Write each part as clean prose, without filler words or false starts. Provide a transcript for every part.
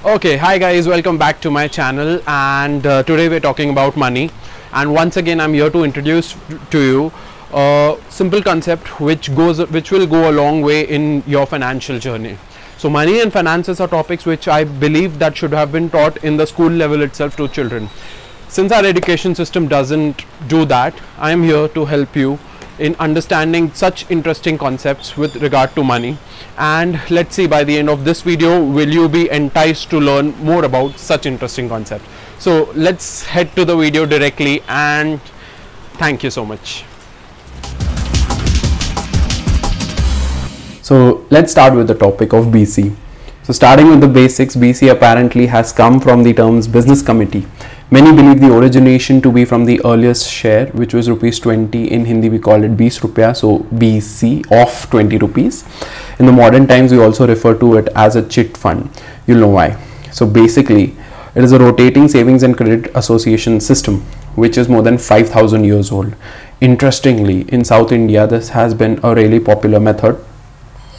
Okay, hi guys, welcome back to my channel, and today we're talking about money. And once again I'm here to introduce to you a simple concept which will go a long way in your financial journey. So money and finances are topics which I believe that should have been taught in the school level itself to children. Since our education system doesn't do that, I am here to help you in understanding such interesting concepts with regard to money. And let's see, by the end of this video, will you be enticed to learn more about such interesting concepts. So let's head to the video directly, and thank you so much. So let's start with the topic of BC. So starting with the basics, BC apparently has come from the terms business committee. Many believe the origination to be from the earliest share, which was rupees 20. In Hindi we call it 20 rupiah, so BC of 20 rupees. In the modern times we also refer to it as a chit fund. You'll know why. So basically it is a rotating savings and credit association system which is more than 5,000 years old. Interestingly, in South India this has been a really popular method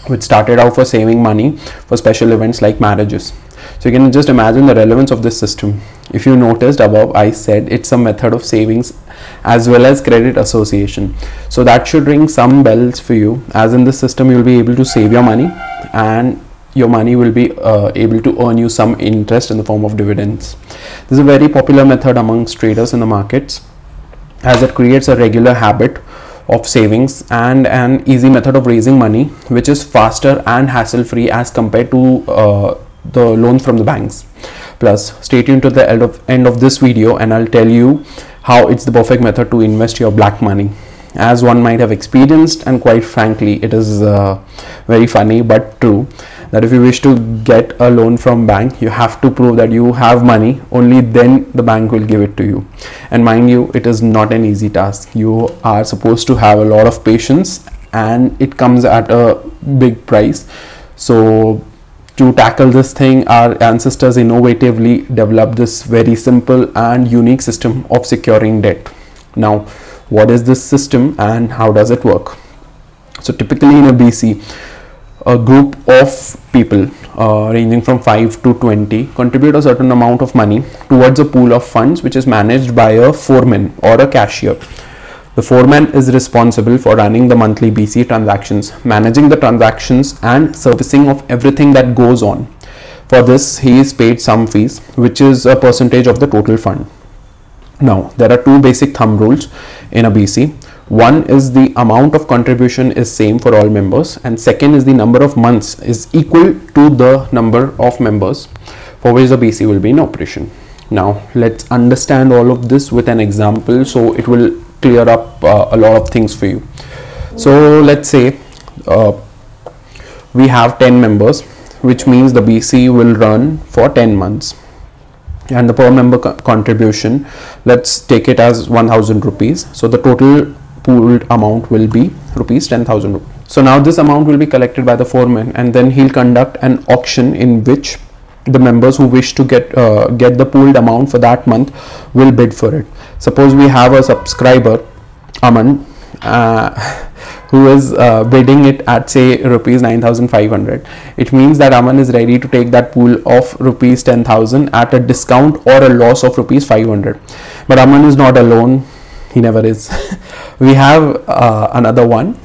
which started out for saving money for special events like marriages. So you can just imagine the relevance of this system. If you noticed above, I said it's a method of savings as well as credit association. So that should ring some bells for you, as in this system you will be able to save your money and your money will be able to earn you some interest in the form of dividends. This is a very popular method amongst traders in the markets, as it creates a regular habit of savings and an easy method of raising money which is faster and hassle free as compared to the loans from the banks. Plus, stay tuned to the end of this video and I'll tell you how it's the perfect method to invest your black money, as one might have experienced, and quite frankly it is very funny but true, that if you wish to get a loan from bank, you have to prove that you have money, only then the bank will give it to you. And mind you, it is not an easy task. You are supposed to have a lot of patience and it comes at a big price. So to tackle this thing, our ancestors innovatively developed this very simple and unique system of securing debt. Now, what is this system and how does it work? So typically in a BC, a group of people ranging from 5 to 20 contribute a certain amount of money towards a pool of funds which is managed by a foreman or a cashier. The foreman is responsible for running the monthly BC transactions, managing the transactions and servicing of everything that goes on. For this, he is paid some fees, which is a percentage of the total fund. Now, there are two basic thumb rules in a BC. One is the amount of contribution is same for all members, and second is the number of months is equal to the number of members for which the BC will be in operation. Now, let's understand all of this with an example so it will clear up a lot of things for you. So let's say we have 10 members, which means the BC will run for 10 months, and the per member contribution, let's take it as 1,000 rupees. So the total pooled amount will be rupees 10,000 rupees. So now this amount will be collected by the foreman, and then he'll conduct an auction in which the members who wish to get the pooled amount for that month will bid for it. Suppose we have a subscriber, Aman, who is bidding it at say rupees 9,500. It means that Aman is ready to take that pool of rupees 10,000 at a discount or a loss of rupees 500. But Aman is not alone. He never is. We have another one.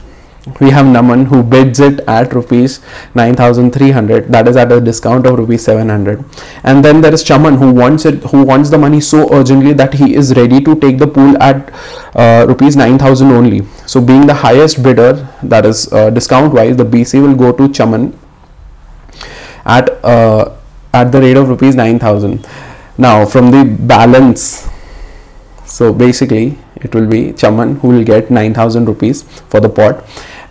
We have Naman, who bids it at rupees 9,300, that is at a discount of rupees 700. And then there is Chaman, who wants the money so urgently that he is ready to take the pool at rupees 9,000 only. So being the highest bidder, that is discount wise, the BC will go to Chaman at the rate of rupees 9,000. Now from the balance, so basically it will be Chaman who will get 9,000 rupees for the pot,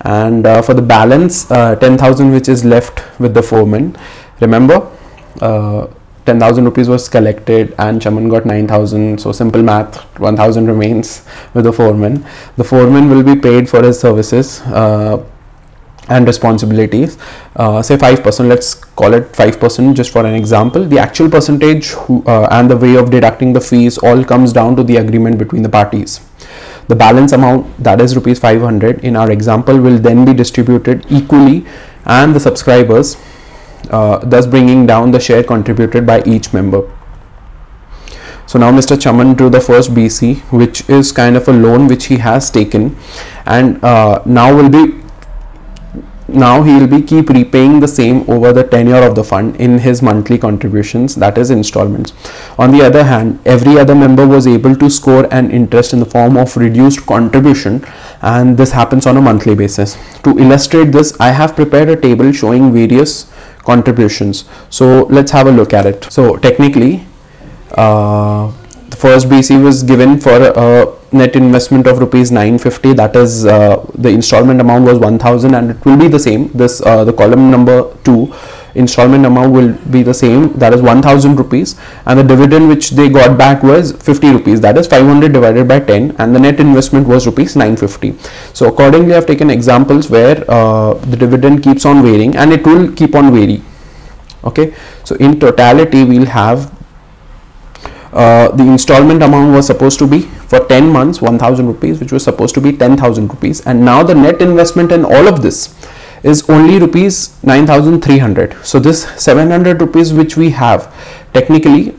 and for the balance 10,000 which is left with the foreman. Remember, 10,000 rupees was collected and Chaman got 9,000, so simple math, 1,000 remains with the foreman. The foreman will be paid for his services and responsibilities, say 5%, let's call it 5% just for an example. The actual percentage and the way of deducting the fees all comes down to the agreement between the parties. The balance amount, that is rupees 500 in our example, will then be distributed equally, and the subscribers thus bringing down the share contributed by each member. So now Mr. Chaman drew the first BC, which is kind of a loan which he has taken, and now he will be keep repaying the same over the tenure of the fund in his monthly contributions, that is installments. On the other hand, every other member was able to score an interest in the form of reduced contribution, and this happens on a monthly basis. To illustrate this, I have prepared a table showing various contributions. So let's have a look at it. So technically, the first BC was given for a net investment of rupees 950, that is the installment amount was 1000, and it will be the same. This the column number 2 installment amount will be the same, that is 1000 rupees, and the dividend which they got back was 50 rupees, that is 500 divided by 10, and the net investment was rupees 950. So accordingly, I have taken examples where the dividend keeps on varying, and it will keep on varying. Okay, so in totality we'll have the installment amount was supposed to be for 10 months 1000 rupees, which was supposed to be 10,000 rupees, and now the net investment in all of this is only rupees 9,300. So this 700 rupees which we have technically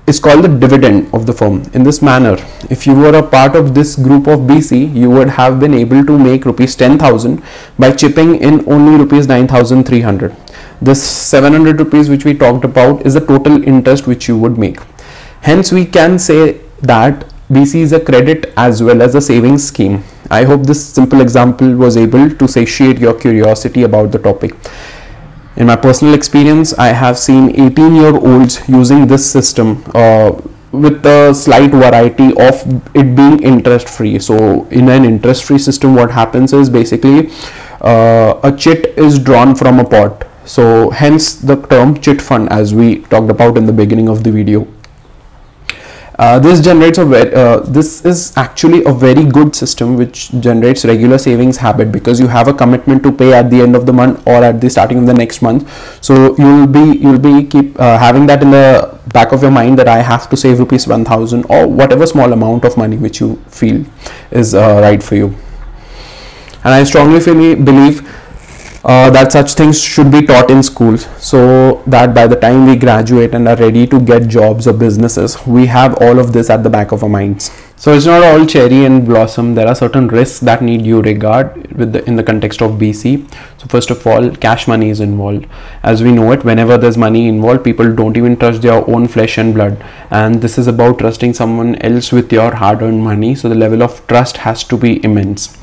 is called the dividend of the firm. In this manner, if you were a part of this group of BC, you would have been able to make rupees 10,000 by chipping in only rupees 9,300. This 700 rupees which we talked about is the total interest which you would make. Hence we can say that BC is a credit as well as a savings scheme. I hope this simple example was able to satiate your curiosity about the topic. In my personal experience, I have seen 18-year-olds using this system with a slight variety of it being interest free. So in an interest free system, what happens is basically a chit is drawn from a pot. So hence the term chit fund, as we talked about in the beginning of the video. This is actually a very good system which generates regular savings habit, because you have a commitment to pay at the end of the month or at the starting of the next month. So you'll be keep having that in the back of your mind that I have to save rupees 1000 or whatever small amount of money which you feel is right for you. And I strongly believe that such things should be taught in schools, so that by the time we graduate and are ready to get jobs or businesses, we have all of this at the back of our minds. So it's not all cherry and blossom. There are certain risks that need due regard in the context of BC. So first of all, cash money is involved. As we know it, whenever there's money involved, people don't even trust their own flesh and blood, and this is about trusting someone else with your hard-earned money. So the level of trust has to be immense.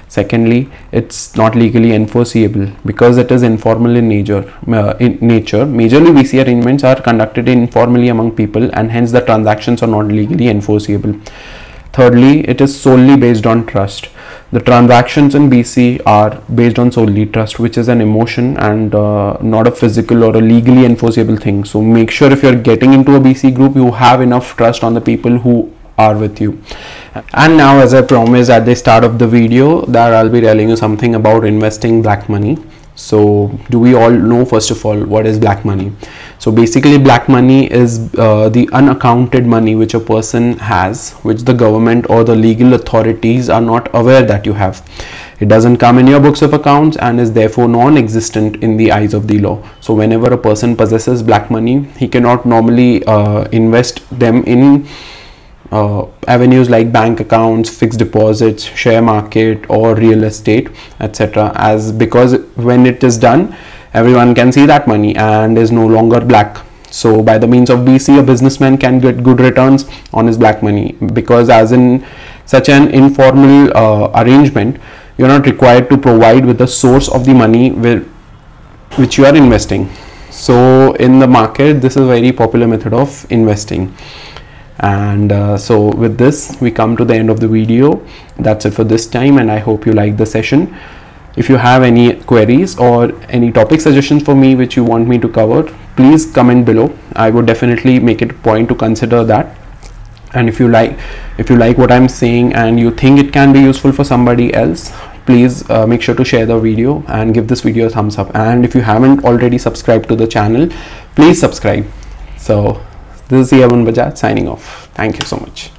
Secondly, it's not legally enforceable because it is informal in nature. Majorly BC arrangements are conducted informally among people, and hence the transactions are not legally enforceable. Thirdly, it is solely based on trust. The transactions in BC are based on solely trust, which is an emotion and not a physical or a legally enforceable thing. So make sure if you're getting into a BC group, you have enough trust on the people who are with you. And now, as I promised at the start of the video, that I'll be telling you something about investing black money. So do we all know, first of all, what is black money? So basically black money is the unaccounted money which a person has, which the government or the legal authorities are not aware that you have. It doesn't come in your books of accounts and is therefore non-existent in the eyes of the law. So whenever a person possesses black money, he cannot normally invest them in avenues like bank accounts, fixed deposits, share market or real estate, etc. Because when it is done, everyone can see that money and is no longer black. So by the means of BC, a businessman can get good returns on his black money, because as in such an informal arrangement, you're not required to provide with the source of the money which you are investing. So in the market, this is a very popular method of investing. And so with this, we come to the end of the video. That's it for this time, and I hope you like the session. If you have any queries or any topic suggestions for me which you want me to cover, please comment below. I would definitely make it a point to consider that. And if you like what I'm saying and you think it can be useful for somebody else, please make sure to share the video and give this video a thumbs up. And if you haven't already subscribed to the channel, please subscribe. So this is Yaman Bajaj signing off. Thank you so much.